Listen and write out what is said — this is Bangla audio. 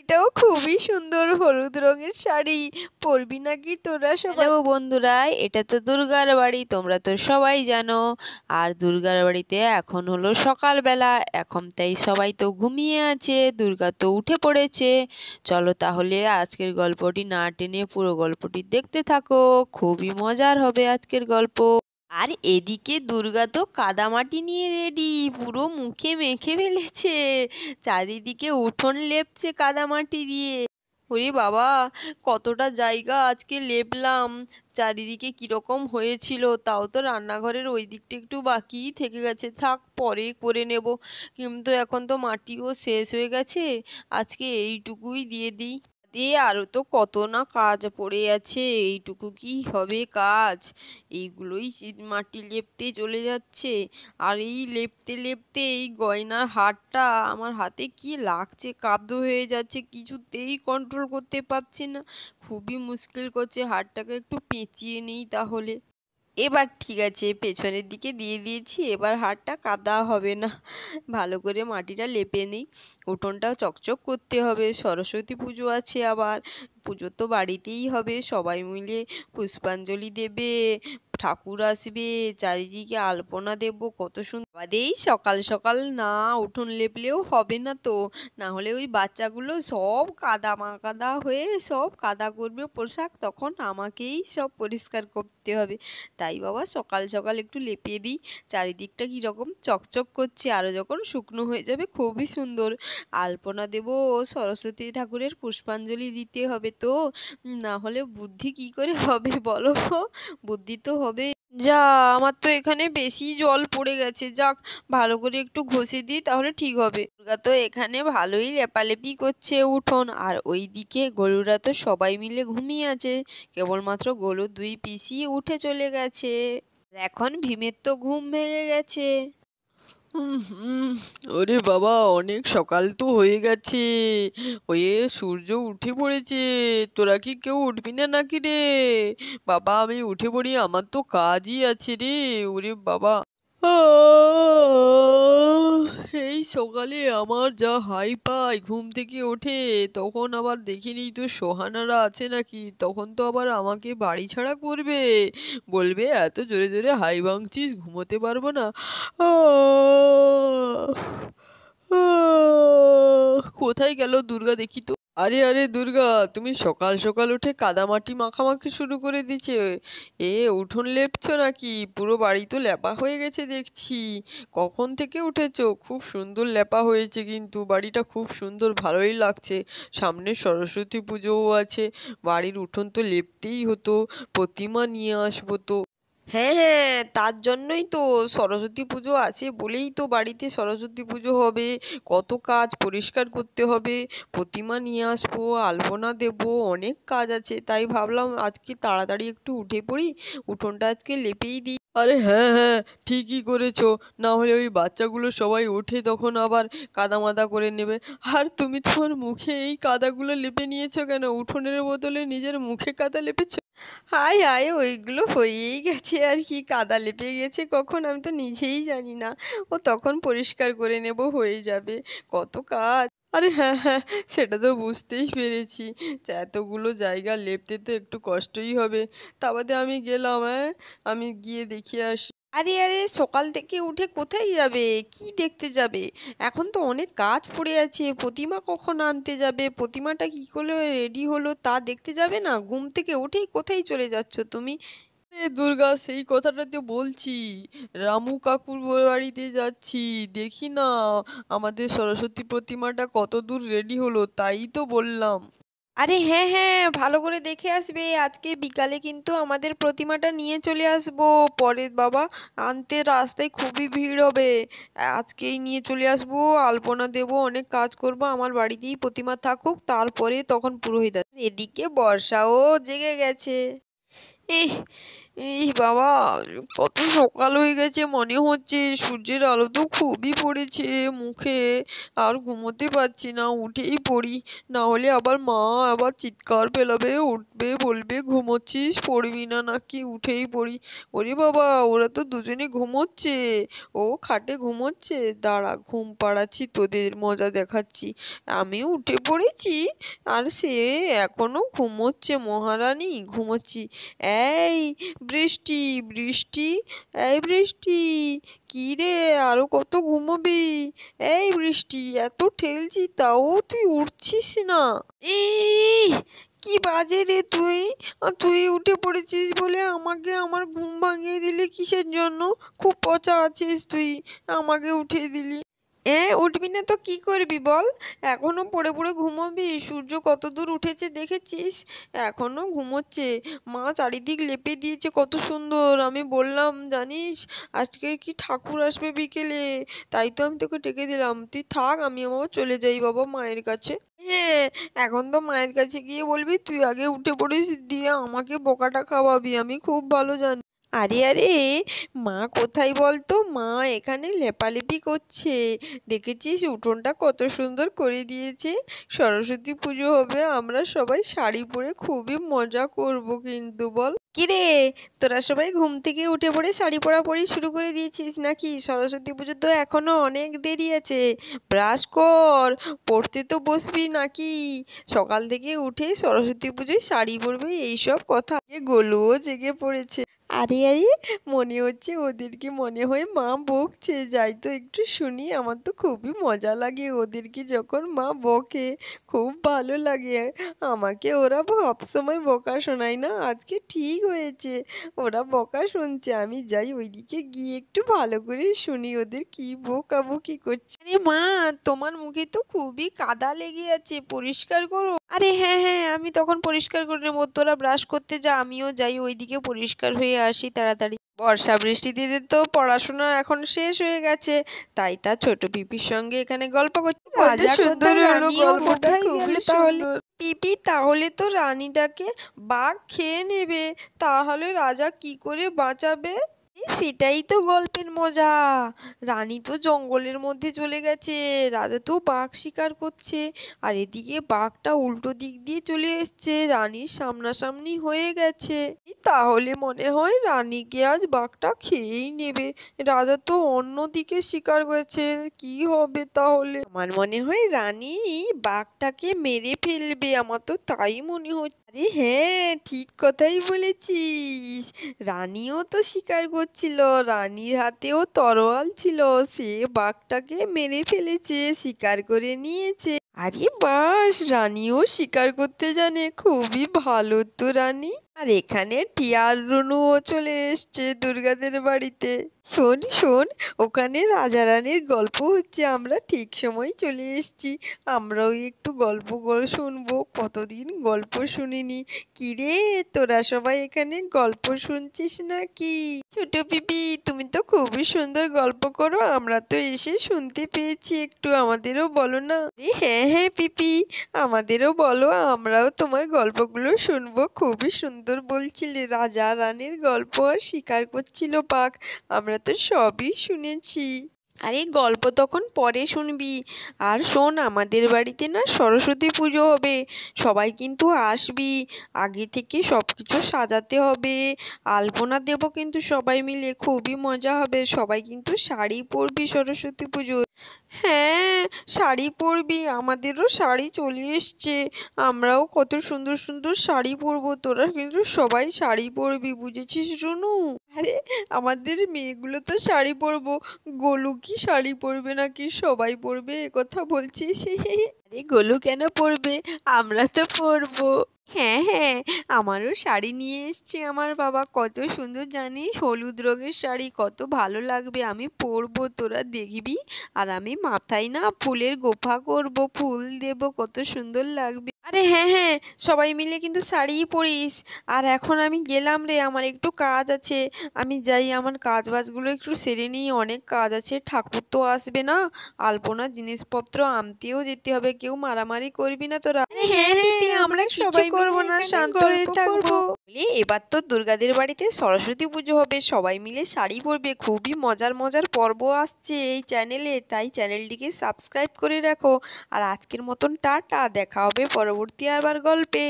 এটাও খুবই সুন্দর হলুদ রঙের শাড়ি। পরবি নাকি তোরা সবাই? হ্যালো বন্ধুরা, এটা তো দুর্গার বাড়ি, তোমরা তো সবাই জানো। আর দুর্গার বাড়িতে এখন হলো সকালবেলা, এখন তাই সবাই তো ঘুমিয়ে আছে, দুর্গা তো উঠে পড়েছে। চলো তাহলে আজকের গল্পটি না টেনে পুরো গল্পটি দেখতে থাকো, খুবই মজার হবে আজকের গল্প। আর এদিকে দুর্গা তো কাদামাটি নিয়ে রেডি, পুরো মুখে মেখে ফেলেছে, চারিদিকে উঠোন লেপছে কাদামাটি দিয়ে। ওরে বাবা, কতটা জায়গা আজকে লেপলাম, চারিদিকে কিরকম হয়েছিল। তাও তো রান্নাঘরের ওই দিকটা একটু বাকিই থেকে গেছে, থাক পরে করে নেব। কিন্তু এখন তো মাটিও শেষ হয়ে গেছে, আজকে এইটুকুই দিয়ে দিই। দিয়ে আরও তো কত না কাজ পড়ে আছে, এইটুকু কি হবে কাজ? এইগুলোই মাটি লেপতে চলে যাচ্ছে। আর এই লেপতে লেপতে এই গয়নার হারটা আমার হাতে কি লাগছে, কাব্দ হয়ে যাচ্ছে, কিছুতেই কন্ট্রোল করতে পারছি না, খুবই মুশকিল করছে। হারটাকে একটু পেঁচিয়ে নিই তাহলে। এবার ঠিক আছে, পেছনের দিকে দিয়ে দিয়েছি, এবার হারটা কাদা হবে না। ভালো করে মাটিটা লেপে নিই, উঠোনটাও চকচক করতে হবে, সরস্বতী পুজো আছে আবার। পুজো তো বাড়িতেই হবে, সবাই মিলে পুষ্পাঞ্জলি দেবে, ঠাকুর আসবে, চারিদিকে আলপনা দেবো, কত সুন্দর। বাদেই সকাল সকাল না উঠোন লেপলেও হবে না তো, না হলে ওই বাচ্চাগুলো সব কাদা মাকাদা হয়ে সব কাদা করবে পোশাক, তখন আমাকেই সব পরিষ্কার করতে হবে। তাই বাবা সকাল সকাল একটু লেপিয়ে দিই, চারিদিকটা কীরকম চকচক করছে। আরও যখন শুকনো হয়ে যাবে খুবই সুন্দর আলপনা দেবো, সরস্বতী ঠাকুরের পুষ্পাঞ্জলি দিতে হবে তো, না হলে বুদ্ধি কি করে হবে বলো? বুদ্ধি তো হবে। যা, আমার তো এখানে বেশি জল পড়ে গেছে, যাক ভালো করে একটু ঘষে দিই তাহলে ঠিক হবে। দুর্গা তো এখানে ভালোই লেপালেপি করছে উঠোন, আর ওই দিকে গরুরা তো সবাই মিলে ঘুমিয়ে আছে, কেবলমাত্র গরুর দুই পিসি উঠে চলে গেছে। এখন ভীমের তো ঘুম ভেঙে গেছে। ওরে বাবা, অনেক সকাল তো হয়ে গেছে, ওয়ে সূর্য উঠে পড়েছে, তোরা কি কেউ উঠবি না নাকি রে? বাবা আমি উঠে পড়ি, আমার তো কাজই আছে রে। ওরে বাবা, এই সকালে আমার যা হাই পাই ঘুম থেকে ওঠে, তখন আবার দেখিনি তো সোহানারা আছে নাকি, তখন তো আবার আমাকে বাড়ি ছাড়া করবে, বলবে এত জোরে জোরে হাই ভাঙছিস, ঘুমোতে পারবো না। কোথায় গেল দুর্গা দেখি তো। আরে আরে দুর্গা, তুমি সকাল সকাল উঠে কাদামাটি মাখামাখি শুরু করে দিচ্ছে, উঠোন লেপছো নাকি? পুরো বাড়ি তো লেপা হয়ে গেছে দেখছি, কখন থেকে উঠেছো? খুব সুন্দর লেপা হয়েছে, কিন্তু বাড়িটা খুব সুন্দর, ভালোই লাগছে। সামনে সরস্বতী পুজোও আছে, বাড়ির উঠোন তো লেপতেই হতো, প্রতিমা নিয়ে আসবো তো। হ্যাঁ হ্যাঁ, তার জন্যই তো, সরস্বতী পুজো আছে বলেই তো বাড়িতে সরস্বতী পুজো হবে, কত কাজ, পরিষ্কার করতে হবে, প্রতিমা নিয়ে আসবো, আলপনা দেবো, অনেক কাজ আছে, তাই ভাবলাম আজকে তাড়াতাড়ি একটু উঠে পড়ি, উঠোনটা আজকে লেপেই দিই। আরে হ্যাঁ হ্যাঁ, ঠিকই করেছো, না হলে ওই বাচ্চাগুলো সবাই উঠে তখন আবার কাদামাদা করে নেবে। আর তুমি তোমার মুখে এই কাদাগুলো লেপে নিয়েছো কেন? উঠোনের বদলে নিজের মুখে কাদা লেপেছো? হায় হায়, ওইগুলো হয়েই গেছে আর কি, কাদা লেপে গেছে কখন আমি তো নিজেই জানি না, ও তখন পরিষ্কার করে নেব, হয়ে যাবে, কত কাজ। আরে হ্যাঁ হ্যাঁ, সেটা তো বুঝতেই পেরেছি, এতগুলো জায়গা লেপতে তো একটু কষ্টই হবে। তা বাদে আমি গেলাম, আমি গিয়ে দেখিয়ে আসি। আরে আরে, সকাল থেকে উঠে কোথায় যাবে, কি দেখতে যাবে? এখন তো অনেক কাজ পড়ে আছে, প্রতিমা কখন আনতে যাবে, প্রতিমাটা কি করে রেডি হলো তা দেখতে যাবে না? ঘুম থেকে উঠেই কোথায় চলে যাচ্ছ তুমি? এ দুর্গা, সেই কথাটা তো বলছি, রামু কাকুর বাড়িতে যাচ্ছি, দেখি না আমাদের সরস্বতী প্রতিমাটা কত দূর রেডি হলো, তাই তো বললাম। আরে হ্যাঁ হ্যাঁ, ভালো করে দেখে আসবে, আজকে বিকালে কিন্তু আমাদের প্রতিমাটা নিয়ে চলে আসবো, পরে বাবা আনতে রাস্তায় খুবই ভিড় হবে, আজকেই নিয়ে চলে আসবো, আলপনা দেবো, অনেক কাজ করব, আমার বাড়িতেই প্রতিমা থাকুক, তারপরে তখন পুরোহিত আসবে। এদিকে বর্ষাও জেগে গেছে। এহ, এই বাবা, কত সকাল হয়ে গেছে মনে হচ্ছে, সূর্যের আলো তো খুবই পড়েছে মুখে। আর ঘুমোতে পারছি না, উঠেই পড়ি, না হলে আবার মা আবার চিৎকার ফেলাবে, উঠবে, বলবে ঘুমোচ্ছিস, পড়বি না নাকি, উঠেই পড়ি। ওরে বাবা, ওরা তো দুজনে ঘুমোচ্ছে, ও খাটে ঘুমোচ্ছে, দাঁড়া ঘুম পাড়াচ্ছি, তোদের মজা দেখাচ্ছি। আমি উঠে পড়েছি আর সে এখনো ঘুমোচ্ছে, মহারানী ঘুমোচ্ছি। এই বৃষ্টি, বৃষ্টি, এই বৃষ্টি, কি রে আরো কত ঘুমোবি? এই বৃষ্টি, এত ঠেলছি তাও তুই উঠছিস না। এই কি বাজে রে তুই, তুই উঠে পড়েছিস বলে আমাকে আমার ঘুম ভাঙিয়ে দিলি কিসের জন্য? খুব পচা আছিস তুই, আমাকে উঠিয়ে দিলি। উঠবি না তো কি করবি বল? এখনো পড়ে পড়ে ঘুমোবি? সূর্য কত দূর উঠেছে দেখেছিস? এখনো ঘুমোচ্ছে। মা চারিদিক লেপে দিয়েছে কত সুন্দর। আমি বললাম জানিস, আজকে কি ঠাকুর আসবে বিকেলে, তাই তো আমি তোকে ডেকে দিলাম। তুই থাক, আমি আবার চলে যাই বাবা মায়ের কাছে। হ্যাঁ, এখন তো মায়ের কাছে গিয়ে বলবি তুই আগে উঠে পড়িস, দিয়ে আমাকে বকাটা খাওয়াবি, আমি খুব ভালো জানি। আরে আরে, মা কোথায় বলতো? মা এখানে লেপালেপি করছে। দেখেছিস উঠোনটা কত সুন্দর করে দিয়েছে। সরস্বতী পুজো হবে, আমরা সবাই শাড়ি পরে খুবই মজা করব কিন্তু বল। কিরে, তোরা সবাই ঘুম থেকে উঠে পড়ে শাড়ি পরাপরি শুরু করে দিয়েছিস নাকি? সরস্বতী পুজো তো এখনো অনেক দেরি আছে, ব্রাশ কর, পড়তে তো বসবি নাকি? সকাল থেকে উঠে সরস্বতী পুজোয় শাড়ি পরবে এইসব কথা, গোলুও জেগে পড়েছে। আরে আরে, মনে হচ্ছে ওদেরকে মনে হয় মা বকছে, যাই তো একটু শুনি, আমার তো খুবই মজা লাগে ওদেরকে যখন মা বকে, খুব ভালো লাগে আমাকে। ওরা সবসময় বকা শোনায় না, আজকে ঠিক হয়েছে, ওরা বকা শুনছে, আমি যাই ওইদিকে গিয়ে একটু ভালো করে শুনি ওদের কি বকাবকি করছে। আরে মা, তোমার মুখে তো খুবই কাদা লেগে আছে, পরিষ্কার করো। আরে হ্যাঁ হ্যাঁ, আমি তখন পরিষ্কার করে নেবো, তোরা ব্রাশ করতে যা, আমিও যাই ওইদিকে পরিষ্কার হয়ে আসি তাড়াতাড়ি। বর্ষা বৃষ্টিতে তো পড়াশোনা এখন শেষ হয়ে গেছে, তাই তার ছোট পিপির সঙ্গে এখানে গল্প করছি। রাজা সুন্দর কোথায়, হলো রানীও গল্পটা, কোথায় গেল খুবই তাহলে? সুন্দর। পিপি, তাহলে তো রানীটাকে বাঘ খেয়ে নেবে, তাহলে রাজা কি করে বাঁচাবে? সেটাই তো গল্পের মজা। রানী তো জঙ্গলের মধ্যে চলে গেছে, রাজা তো বাঘ শিকার করছে, আর এদিকে বাঘটা উল্টো দিক দিয়ে চলে এসছে, রানীর সামনাসামনি হয়ে গেছে। তাহলে মনে হয় রানীকে আজ বাঘটা খেয়েই নেবে। রাজা তো অন্য দিকে শিকার করেছে, কি হবে তাহলে? আমার মনে হয় রানী বাঘটাকে মেরে ফেলবে, আমার তো তাই মনে হচ্ছে। আরে হ্যাঁ, ঠিক কথাই বলেছিস, রানীও তো শিকার করছিল, রানীর হাতেও তরোয়াল ছিল, সে বাঘটাকে মেরে ফেলেছে, শিকার করে নিয়েছে। আরে বাস, রানীও শিকার করতে জানে, খুবই ভালো তো রানী। আর এখানে টিয়া আর রুনুও চলে এসছে দুর্গাদের বাড়িতে। শোন শোন, ওখানে রাজা রানীর গল্প হচ্ছে, আমরা ঠিক সময় চলে এসেছি, আমরাও একটু গল্প শুনবো, কতদিন গল্প শুনিনি। কিরে, তোরা সবাই এখানে গল্প শুনছিস নাকি? ছোট পিপি, তুমি তো খুবই সুন্দর গল্প করো, আমরা তো এসে শুনতে পেয়েছি, একটু আমাদেরও বলো না। হ্যাঁ হ্যাঁ পিপি, আমাদেরও বলো, আমরাও তোমার গল্পগুলো শুনবো। খুবই সুন্দর বলছিলে, রাজা রানীর গল্প আর শিকার করছিল বাঘ, আমরা তো সবই শুনেছি। আরে গল্প তখন পরে শুনবি। আর শোন, আমাদের বাড়িতে না সরস্বতী পুজো হবে, সবাই কিন্তু আসবি, আগে থেকে সব কিছু সাজাতে হবে, আলপনা দেবো কিন্তু সবাই মিলে, খুবই মজা হবে, সবাই কিন্তু শাড়ি পরবি সরস্বতী পুজো। হ্যাঁ, শাড়ি পরবি, আমাদেরও শাড়ি চলে এসছে, আমরাও কত সুন্দর সুন্দর শাড়ি পরবো, তোরা কিন্তু সবাই শাড়ি পরবি, বুঝেছিস রুনু? আরে আমাদের মেয়েগুলো তো শাড়ি পরবো, গোলু কি শাড়ি পরবে নাকি? সবাই পরবে একথা বলছিস? আরে গোলু কেন পরবে, আমরা তো পরবো। হ্যাঁ হ্যাঁ, আমারও শাড়ি নিয়ে এসছে আমার বাবা, কত সুন্দর জানিস, হলুদ রঙের শাড়ি, কত ভালো লাগবে, আমি পরবো, তোরা দেখবি। আর আমি মাথায় না ফুলের গোফা করব, ফুল দেব, কত সুন্দর লাগবে। আরে হ্যাঁ হ্যাঁ, সবাই মিলে কিন্তু শাড়িই পরিস। আর এখন আমি গেলাম রে, আমার একটু কাজ আছে, আমি যাই, আমার কাজ বাজগুলো একটু সেরে নিই, অনেক কাজ আছে, ঠাকুর তো আসবে না, আলপনার জিনিসপত্র আনতেও যেতে হবে, কেউ মারামারি করবি না তোরা। হ্যাঁ হ্যাঁ, আমরা সবাই করবো না, শান্ত হয়ে থাকবো। এবার তো দুর্গাদের বাড়িতে সরস্বতী পুজো হবে, সবাই মিলে শাড়ি পরবে, খুবই মজার মজার পর্ব আসছে এই চ্যানেলে, তাই চ্যানেলটিকে সাবস্ক্রাইব করে রাখো। আর আজকের মতন টাটা, দেখা হবে পরবর্তী আবার গল্পে।